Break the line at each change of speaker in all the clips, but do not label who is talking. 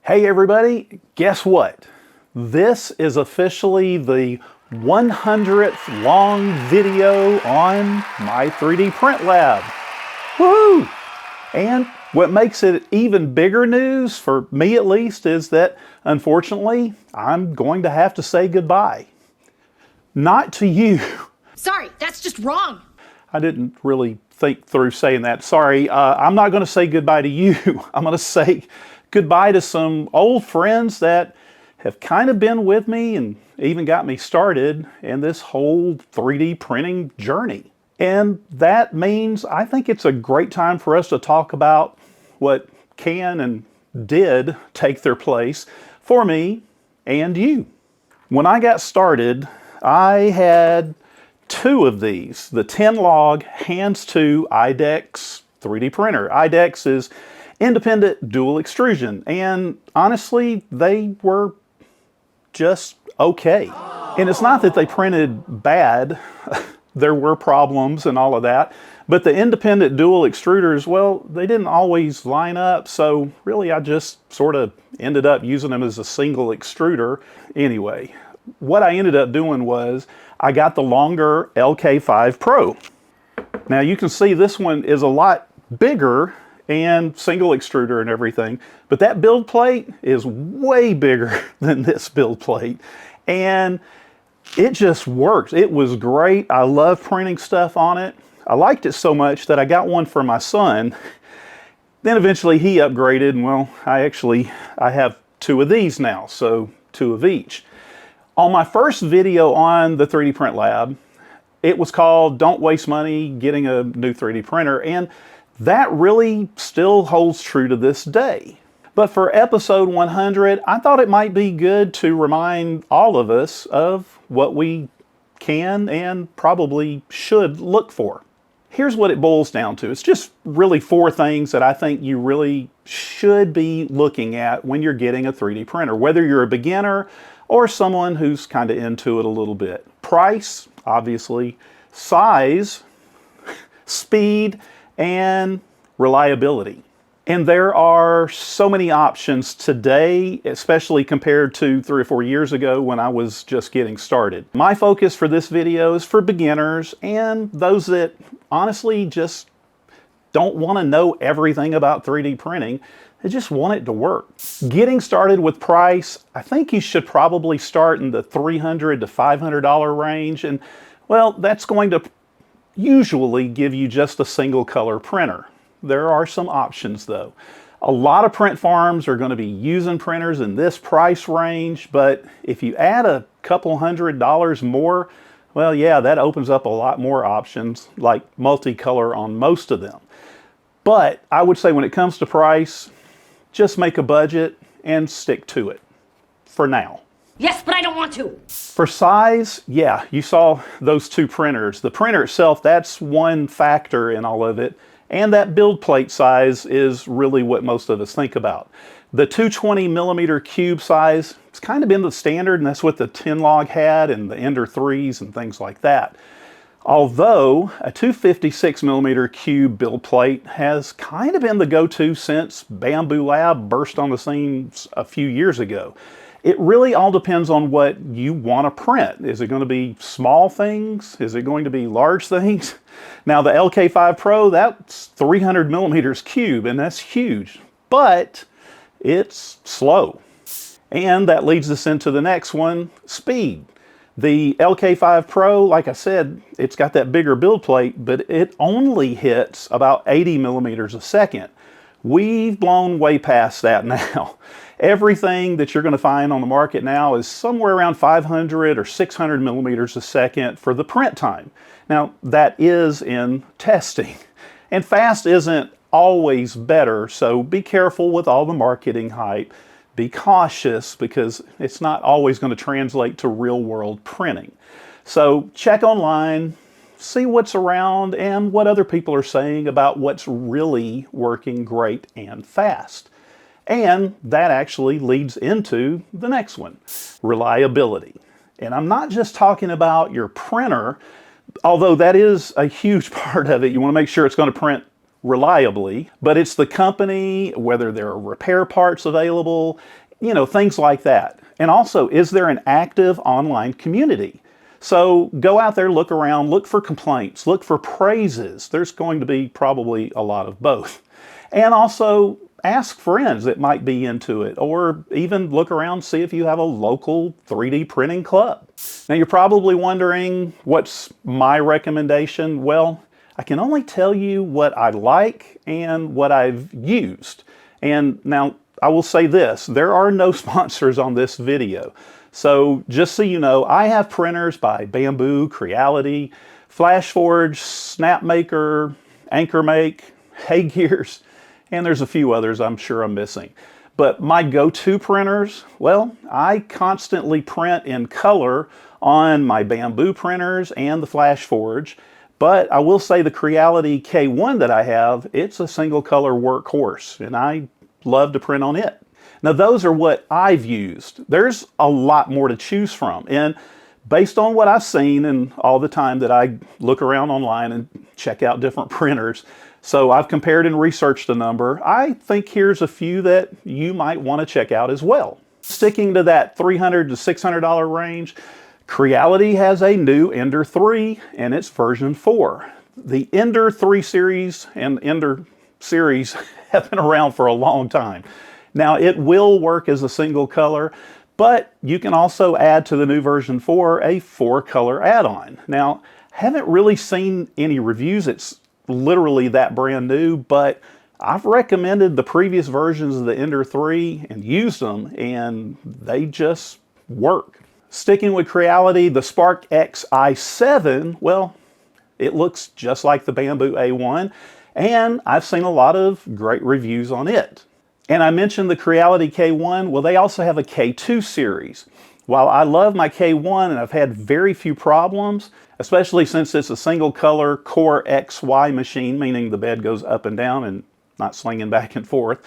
Hey everybody, guess what? This is officially the 100th long video on my 3D print lab. Woohoo! And what makes it even bigger news, for me at least, is that unfortunately, I'm going to have to say goodbye. Not to you.
Sorry, that's just wrong.
I didn't really think through saying that. Sorry, I'm not going to say goodbye to you. I'm going to say goodbye to some old friends that have kind of been with me and even got me started in this whole 3D printing journey. And that means I think it's a great time for us to talk about what can and did take their place for me and you. When I got started, I had two of these, the 10-log Hands 2 IDEX 3D printer. IDEX is independent dual extrusion, and honestly, they were just okay. And it's not that they printed bad. There were problems and all of that, but the independent dual extruders, well, they didn't always line up, so really I just sort of ended up using them as a single extruder. Anyway, what I ended up doing was I got the longer LK5 Pro. Now you can see this one is a lot bigger and single extruder and everything, but that build plate is way bigger than this build plate, and it just works. It was great. I love printing stuff on it. I liked it so much that I got one for my son. Then eventually he upgraded, and well, I have two of these now, so two of each. On my first video on the 3D Print Lab, it was called Don't Waste Money Getting a New 3D Printer, and that really still holds true to this day. But for episode 100, I thought it might be good to remind all of us of what we can and probably should look for. Here's what it boils down to. It's just really four things that I think you really should be looking at when you're getting a 3D printer, whether you're a beginner or someone who's kind of into it a little bit. Price, obviously, size, speed, and reliability. And there are so many options today, especially compared to 3 or 4 years ago when I was just getting started. My focus for this video is for beginners and those that honestly just don't want to know everything about 3D printing. They just want it to work. Getting started with price, I think you should probably start in the $300 to $500 range. And well, that's going to usually give you just a single color printer. There are some options though. A lot of print farms are going to be using printers in this price range, but if you add a couple $100 more, well, yeah, that opens up a lot more options, like multicolor on most of them. But I would say when it comes to price, just make a budget and stick to it for now.
Yes, but I don't want to.
For size, yeah, you saw those two printers. The printer itself, that's one factor in all of it. And that build plate size is really what most of us think about. The 220 millimeter cube size, it's kind of been the standard, and that's what the 10-log had and the Ender 3s and things like that. Although a 256 millimeter cube build plate has kind of been the go-to since Bamboo Lab burst on the scene a few years ago. It really all depends on what you want to print. Is it going to be small things? Is it going to be large things? Now the LK5 Pro, that's 300 millimeters cube, and that's huge, but it's slow. And that leads us into the next one, speed. The LK5 Pro, like I said, it's got that bigger build plate, but it only hits about 80 millimeters a second. We've blown way past that now. Everything that you're going to find on the market now is somewhere around 500 or 600 millimeters a second for the print time. Now, that is in testing. And fast isn't always better, so be careful with all the marketing hype. Be cautious because it's not always going to translate to real-world printing. So check online, see what's around and what other people are saying about what's really working great and fast. And that actually leads into the next one, reliability. And I'm not just talking about your printer, although that is a huge part of it. You want to make sure it's going to print reliably, but it's the company, whether there are repair parts available, things like that. And also, is there an active online community? So go out there, look around, look for complaints, look for praises. There's going to be probably a lot of both. And also ask friends that might be into it, or even look around, see if you have a local 3D printing club. Now you're probably wondering, what's my recommendation? Well, I can only tell you what I like and what I've used. And now I will say this, there are no sponsors on this video. So just so you know, I have printers by Bamboo, Creality, Flashforge, Snapmaker, AnchorMake, HeyGears, and there's a few others I'm sure I'm missing. But my go-to printers, well, I constantly print in color on my Bamboo printers and the Flashforge. But I will say the Creality K1 that I have, it's a single color workhorse, and I love to print on it. Now those are what I've used. There's a lot more to choose from, and based on what I've seen and all the time that I look around online and check out different printers, so I've compared and researched a number. I think here's a few that you might want to check out as well. Sticking to that $300 to $600 range, Creality has a new Ender 3 and it's version 4. The Ender 3 series and Ender series have been around for a long time. Now it will work as a single color, but you can also add to the new version 4 a 4-color add-on. Now, haven't really seen any reviews. It's literally that brand new, but I've recommended the previous versions of the Ender 3 and used them, and they just work. Sticking with Creality, the Spark Xi7, well, it looks just like the Bamboo A1, and I've seen a lot of great reviews on it. And I mentioned the Creality K1, well, they also have a K2 series. While I love my K1 and I've had very few problems, especially since it's a single color Core XY machine, meaning the bed goes up and down and not slinging back and forth,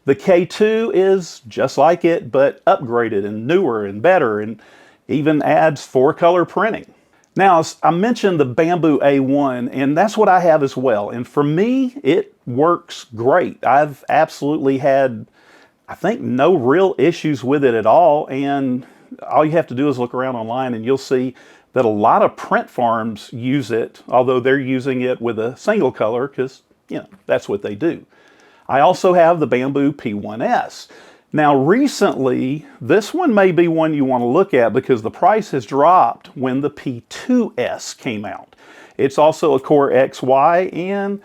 the K2 is just like it, but upgraded and newer and better, and even adds 4-color printing. Now, I mentioned the Bamboo A1, and that's what I have as well. And for me, it works great. I've absolutely had, I think, no real issues with it at all. And all you have to do is look around online and you'll see that a lot of print farms use it, although they're using it with a single color because, that's what they do. I also have the Bamboo P1S. Now recently, this one may be one you want to look at because the price has dropped when the P2S came out. It's also a Core XY, and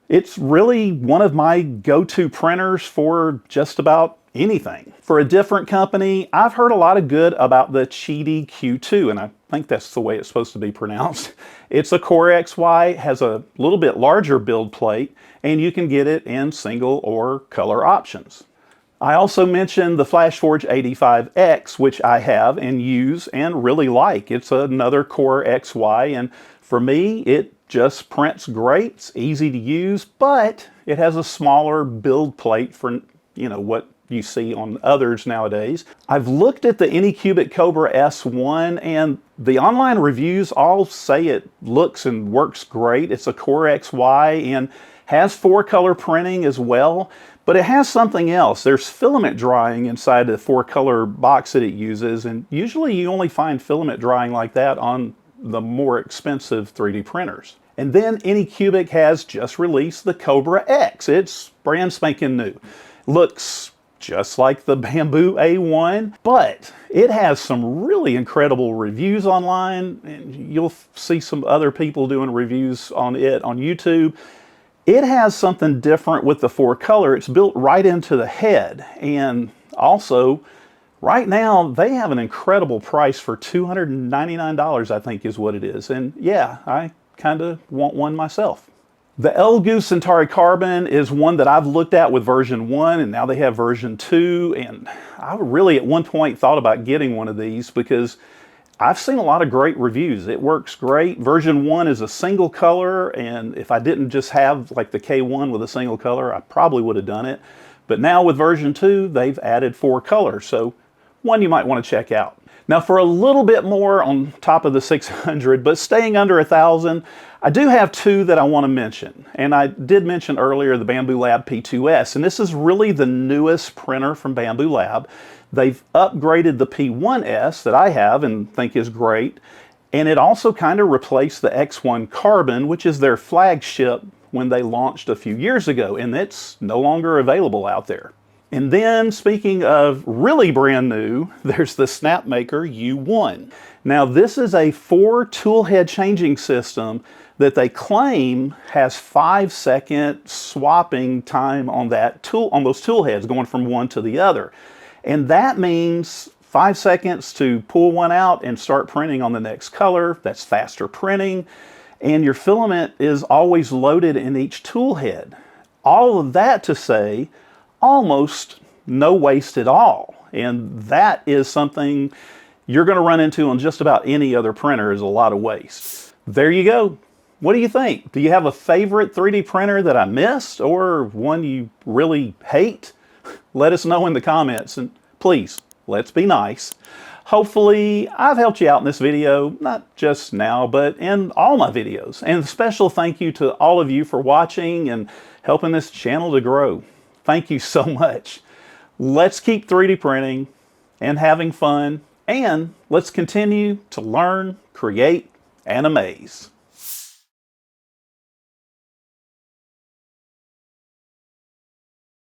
it's really one of my go-to printers for just about anything. For a different company, I've heard a lot of good about the Cheedy Q2, and I think that's the way it's supposed to be pronounced. It's a Core XY, has a little bit larger build plate, and you can get it in single or color options. I also mentioned the Flashforge AD5X, which I have and use and really like. It's another Core XY, and for me, it just prints great. It's easy to use, but it has a smaller build plate for, what you see on others nowadays. I've looked at the Anycubic Cobra S1, and the online reviews all say it looks and works great. It's a Core XY and has 4-color printing as well. But it has something else. There's filament drying inside the 4-color box that it uses, and usually you only find filament drying like that on the more expensive 3D printers. And then Anycubic has just released the Cobra X. It's brand spanking new. Looks just like the Bamboo A1, but it has some really incredible reviews online, and you'll see some other people doing reviews on it on YouTube. It has something different with the 4-color. It's built right into the head. And also, right now, they have an incredible price for $299, I think is what it is. And yeah, I kind of want one myself. The Elegoo Centauri Carbon is one that I've looked at with version 1, and now they have version 2. And I really at one point thought about getting one of these because I've seen a lot of great reviews. It works great. Version 1 is a single color, and if I didn't just have like the K1 with a single color, I probably would have done it. But now with version 2, they've added 4 colors. So one you might want to check out. Now for a little bit more on top of the 600, but staying under 1,000, I do have two that I want to mention. And I did mention earlier the Bambu Lab P2S, and this is really the newest printer from Bambu Lab. They've upgraded the P1S that I have and think is great, and it also kind of replaced the X1 Carbon, which is their flagship when they launched a few years ago, and it's no longer available out there. And then, speaking of really brand new, there's the Snapmaker U1. Now this is a 4 tool head changing system that they claim has 5-second swapping time on those tool heads, going from one to the other. And that means 5 seconds to pull one out and start printing on the next color. That's faster printing. And your filament is always loaded in each tool head. All of that to say, almost no waste at all. And that is something you're going to run into on just about any other printer, is a lot of waste. There you go. What do you think? Do you have a favorite 3D printer that I missed, or one you really hate? Let us know in the comments, and please, let's be nice. Hopefully I've helped you out in this video, not just now, but in all my videos. And a special thank you to all of you for watching and helping this channel to grow. Thank you so much. Let's keep 3D printing and having fun, and let's continue to learn, create, and amaze.